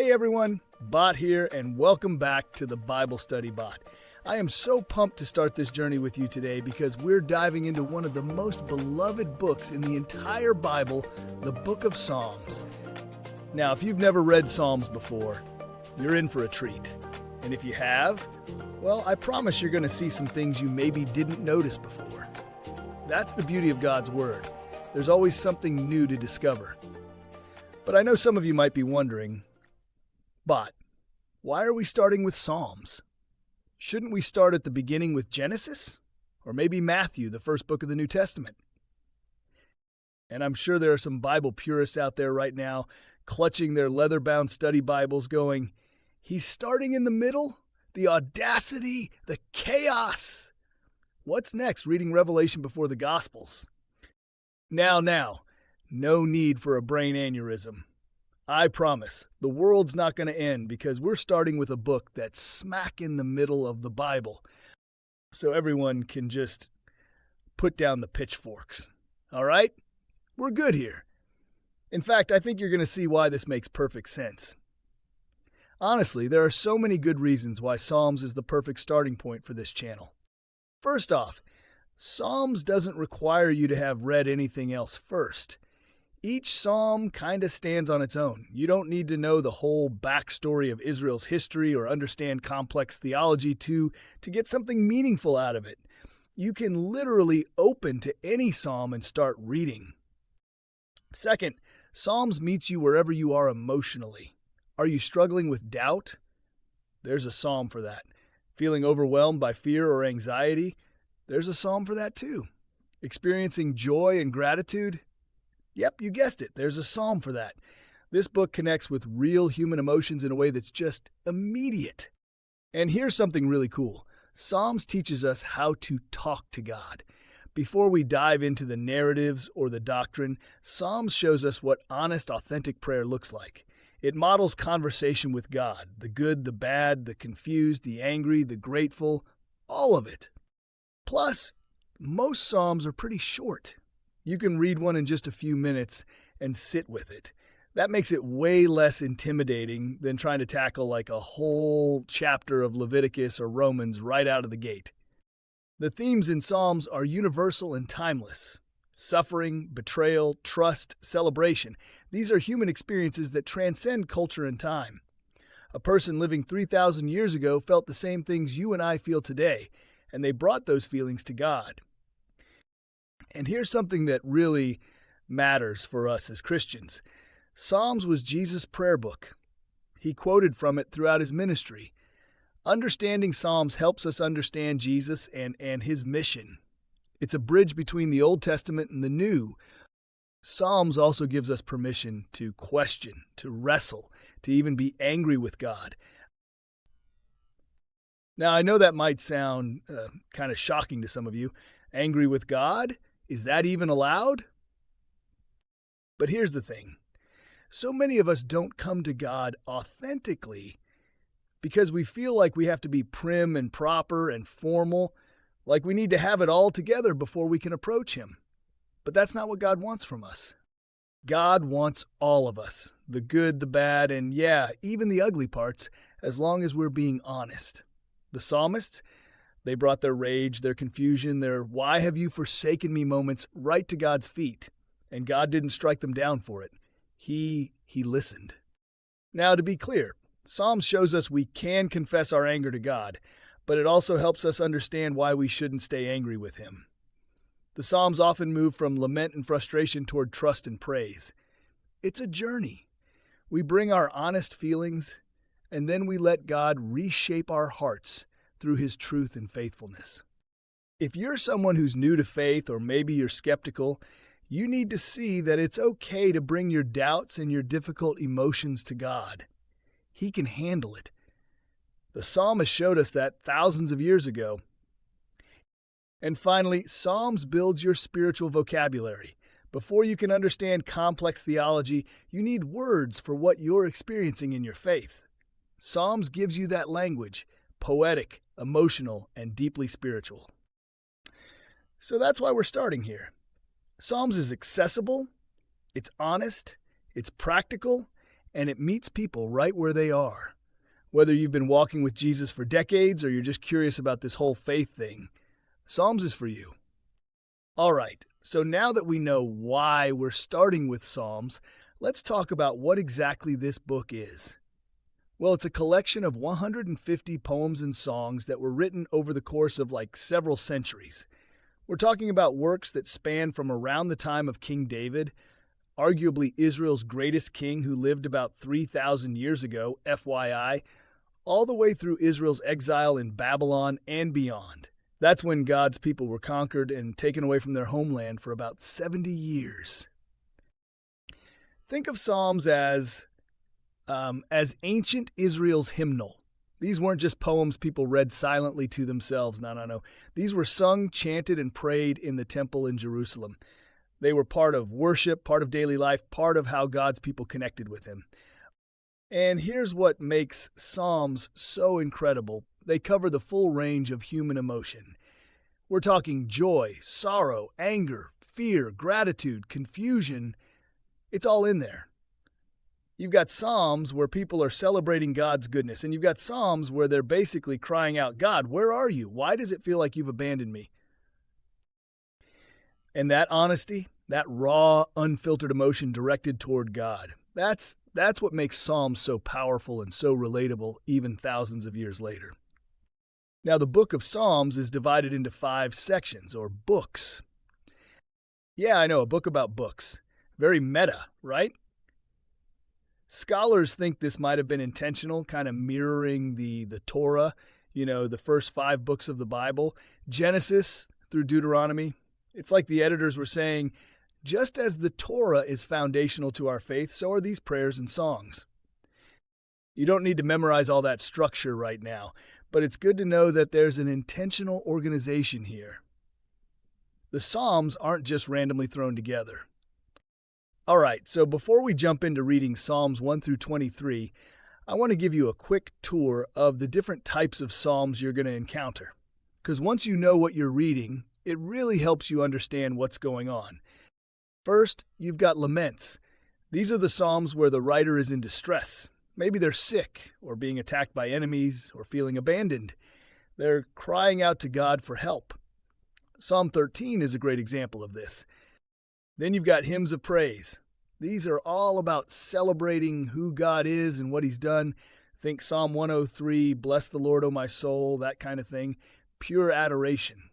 Hey everyone, Bot here, and welcome back to the Bible Study Bot. I am so pumped to start this journey with you today because we're diving into one of the most beloved books in the entire Bible, the Book of Psalms. Now, if you've never read Psalms before, you're in for a treat. And if you have, well, I promise you're going to see some things you maybe didn't notice before. That's the beauty of God's Word. There's always something new to discover. But I know some of you might be wondering, Bot, why are we starting with Psalms? Shouldn't we start at the beginning with Genesis? Or maybe Matthew, the first book of the New Testament? And I'm sure there are some Bible purists out there right now clutching their leather-bound study Bibles going, he's starting in the middle? The audacity, the chaos! What's next, reading Revelation before the Gospels? Now, no need for a brain aneurysm. I promise, the world's not going to end because we're starting with a book that's smack in the middle of the Bible, so everyone can just put down the pitchforks. All right? We're good here. In fact, I think you're going to see why this makes perfect sense. Honestly, there are so many good reasons why Psalms is the perfect starting point for this channel. First off, Psalms doesn't require you to have read anything else first. Each psalm kind of stands on its own. You don't need to know the whole backstory of Israel's history or understand complex theology to get something meaningful out of it. You can literally open to any psalm and start reading. Second, Psalms meets you wherever you are emotionally. Are you struggling with doubt? There's a psalm for that. Feeling overwhelmed by fear or anxiety? There's a psalm for that too. Experiencing joy and gratitude? Yep, you guessed it. There's a psalm for that. This book connects with real human emotions in a way that's just immediate. And here's something really cool. Psalms teaches us how to talk to God. Before we dive into the narratives or the doctrine, Psalms shows us what honest, authentic prayer looks like. It models conversation with God, the good, the bad, the confused, the angry, the grateful, all of it. Plus, most Psalms are pretty short. You can read one in just a few minutes and sit with it. That makes it way less intimidating than trying to tackle like a whole chapter of Leviticus or Romans right out of the gate. The themes in Psalms are universal and timeless. Suffering, betrayal, trust, celebration. These are human experiences that transcend culture and time. A person living 3,000 years ago felt the same things you and I feel today, and they brought those feelings to God. And here's something that really matters for us as Christians. Psalms was Jesus' prayer book. He quoted from it throughout his ministry. Understanding Psalms helps us understand Jesus and his mission. It's a bridge between the Old Testament and the New. Psalms also gives us permission to question, to wrestle, to even be angry with God. Now, I know that might sound kind of shocking to some of you. Angry with God? Is that even allowed? But here's the thing. So many of us don't come to God authentically because we feel like we have to be prim and proper and formal, like we need to have it all together before we can approach Him. But that's not what God wants from us. God wants all of us, the good, the bad, and yeah, even the ugly parts, as long as we're being honest. The psalmists, they brought their rage, their confusion, their why have you forsaken me moments right to God's feet, and God didn't strike them down for it. He listened. Now, to be clear, Psalms shows us we can confess our anger to God, but it also helps us understand why we shouldn't stay angry with Him. The Psalms often move from lament and frustration toward trust and praise. It's a journey. We bring our honest feelings, and then we let God reshape our hearts through His truth and faithfulness. If you're someone who's new to faith, or maybe you're skeptical, you need to see that it's okay to bring your doubts and your difficult emotions to God. He can handle it. The psalmist showed us that thousands of years ago. And finally, Psalms builds your spiritual vocabulary. Before you can understand complex theology, you need words for what you're experiencing in your faith. Psalms gives you that language, poetic, emotional, and deeply spiritual. So that's why we're starting here. Psalms is accessible, it's honest, it's practical, and it meets people right where they are. Whether you've been walking with Jesus for decades or you're just curious about this whole faith thing, Psalms is for you. All right, so now that we know why we're starting with Psalms, let's talk about what exactly this book is. Well, it's a collection of 150 poems and songs that were written over the course of several centuries. We're talking about works that span from around the time of King David, arguably Israel's greatest king who lived about 3,000 years ago, FYI, all the way through Israel's exile in Babylon and beyond. That's when God's people were conquered and taken away from their homeland for about 70 years. Think of Psalms as ancient Israel's hymnal. These weren't just poems people read silently to themselves. No. These were sung, chanted, and prayed in the temple in Jerusalem. They were part of worship, part of daily life, part of how God's people connected with Him. And here's what makes Psalms so incredible. They cover the full range of human emotion. We're talking joy, sorrow, anger, fear, gratitude, confusion. It's all in there. You've got Psalms where people are celebrating God's goodness, and you've got Psalms where they're basically crying out, God, where are you? Why does it feel like you've abandoned me? And that honesty, that raw, unfiltered emotion directed toward God, that's what makes Psalms so powerful and so relatable even thousands of years later. Now, the book of Psalms is divided into 5 sections, or books. Yeah, I know, a book about books. Very meta, right? Scholars think this might have been intentional, kind of mirroring the Torah, the first 5 books of the Bible, Genesis through Deuteronomy. It's like the editors were saying, just as the Torah is foundational to our faith, so are these prayers and songs. You don't need to memorize all that structure right now, but it's good to know that there's an intentional organization here. The Psalms aren't just randomly thrown together. All right, so before we jump into reading Psalms 1 through 23, I want to give you a quick tour of the different types of Psalms you're going to encounter. Because once you know what you're reading, it really helps you understand what's going on. First, you've got laments. These are the Psalms where the writer is in distress. Maybe they're sick, or being attacked by enemies, or feeling abandoned. They're crying out to God for help. Psalm 13 is a great example of this. Then you've got hymns of praise. These are all about celebrating who God is and what He's done. Think Psalm 103, bless the Lord, O my soul, that kind of thing. Pure adoration.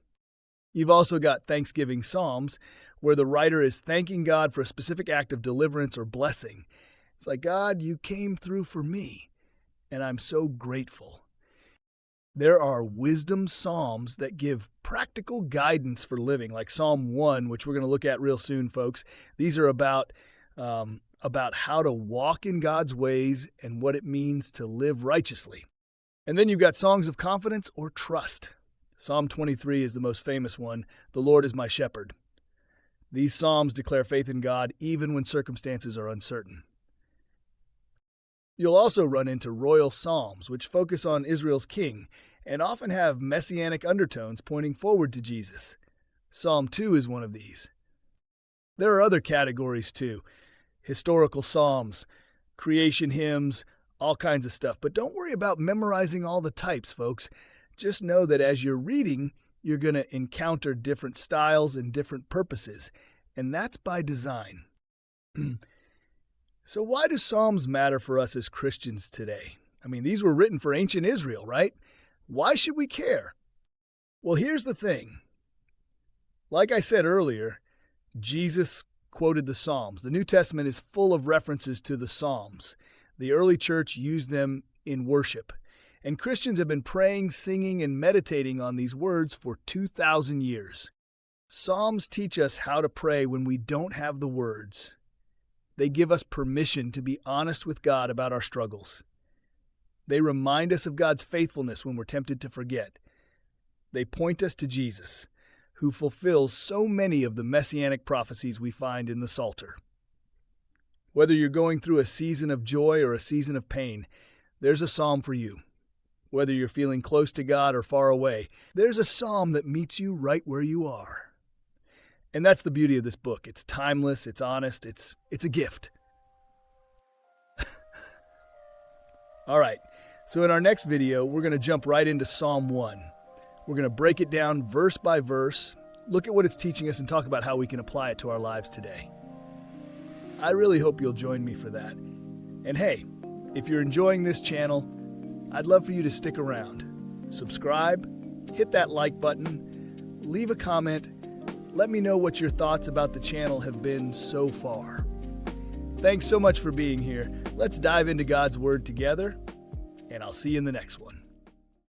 You've also got thanksgiving psalms, where the writer is thanking God for a specific act of deliverance or blessing. It's like, God, you came through for me, and I'm so grateful. There are wisdom psalms that give practical guidance for living, like Psalm 1, which we're going to look at real soon, folks. These are about how to walk in God's ways and what it means to live righteously. And then you've got songs of confidence or trust. Psalm 23 is the most famous one. The Lord is my shepherd. These psalms declare faith in God even when circumstances are uncertain. You'll also run into royal psalms, which focus on Israel's king and often have messianic undertones pointing forward to Jesus. Psalm 2 is one of these. There are other categories too. Historical psalms, creation hymns, all kinds of stuff. But don't worry about memorizing all the types, folks. Just know that as you're reading, you're going to encounter different styles and different purposes. And that's by design. So why do Psalms matter for us as Christians today? I mean, these were written for ancient Israel, right? Why should we care? Well, here's the thing. Like I said earlier, Jesus quoted the Psalms. The New Testament is full of references to the Psalms. The early church used them in worship. And Christians have been praying, singing, and meditating on these words for 2,000 years. Psalms teach us how to pray when we don't have the words. They give us permission to be honest with God about our struggles. They remind us of God's faithfulness when we're tempted to forget. They point us to Jesus, who fulfills so many of the messianic prophecies we find in the Psalter. Whether you're going through a season of joy or a season of pain, there's a psalm for you. Whether you're feeling close to God or far away, there's a psalm that meets you right where you are. And that's the beauty of this book. It's timeless, it's honest, it's a gift. All right, so in our next video, we're going to jump right into Psalm 1. We're going to break it down verse by verse, look at what it's teaching us, and talk about how we can apply it to our lives today. I really hope you'll join me for that. And hey, if you're enjoying this channel, I'd love for you to stick around. Subscribe, hit that like button, leave a comment, let me know what your thoughts about the channel have been so far. Thanks so much for being here. Let's dive into God's Word together, and I'll see you in the next one.